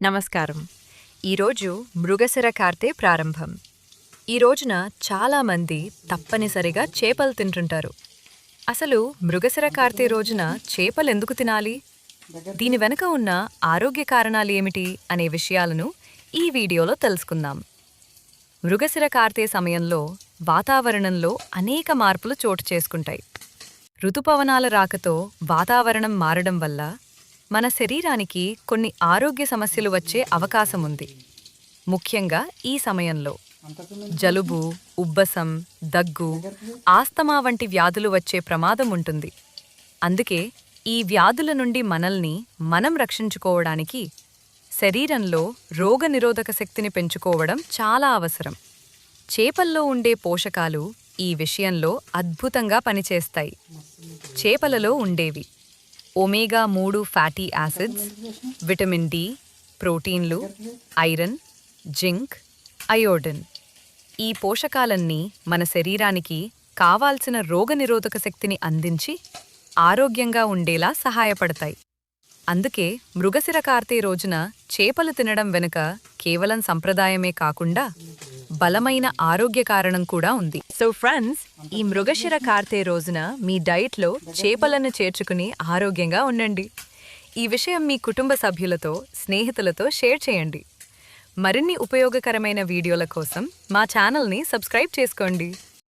నమస్కారం. ఈరోజు మృగశిర కార్తె ప్రారంభం. ఈ రోజున చాలామంది తప్పనిసరిగా చేపలు తింటుంటారు. అసలు మృగశిర కార్తె రోజున చేపలెందుకు తినాలి? దీని వెనుక ఉన్న ఆరోగ్య కారణాలు ఏమిటి అనే విషయాలను ఈ వీడియోలో తెలుసుకుందాం. మృగశిర కార్తె సమయంలో వాతావరణంలో అనేక మార్పులు చోటు చేసుకుంటాయి. ఋతుపవనాల రాకతో వాతావరణం మారడం వల్ల మన శరీరానికి కొన్ని ఆరోగ్య సమస్యలు వచ్చే అవకాశం ఉంది. ముఖ్యంగా ఈ సమయంలో జలుబు, ఉబ్బసం, దగ్గు, ఆస్తమా వంటి వ్యాధులు వచ్చే ప్రమాదం ఉంటుంది. అందుకే ఈ వ్యాధుల నుండి మనల్ని మనం రక్షించుకోవడానికి శరీరంలో రోగనిరోధక శక్తిని పెంచుకోవడం చాలా అవసరం. చేపల్లో ఉండే పోషకాలు ఈ విషయంలో అద్భుతంగా పనిచేస్తాయి. చేపలలో ఉండేవి ఒమేగా-3 ఫ్యాటీ యాసిడ్స్, విటమిన్ డి, ప్రోటీన్లు, ఐరన్, జింక్, అయోడిన్. ఈ పోషకాలన్నీ మన శరీరానికి కావాల్సిన రోగనిరోధక శక్తిని అందించి ఆరోగ్యంగా ఉండేలా సహాయపడతాయి. అందుకే మృగశిర కార్తె రోజున చేపలు తినడం వెనుక కేవలం సంప్రదాయమే కాకుండా బలమైన ఆరోగ్య కారణం కూడా ఉంది. సో ఫ్రెండ్స్, ఈ మృగశిర కార్తె రోజున మీ డైట్లో చేపలను చేర్చుకుని ఆరోగ్యంగా ఉండండి. ఈ విషయం మీ కుటుంబ సభ్యులతో, స్నేహితులతో షేర్ చేయండి. మరిన్ని ఉపయోగకరమైన వీడియోల కోసం మా ఛానల్ని సబ్స్క్రైబ్ చేసుకోండి.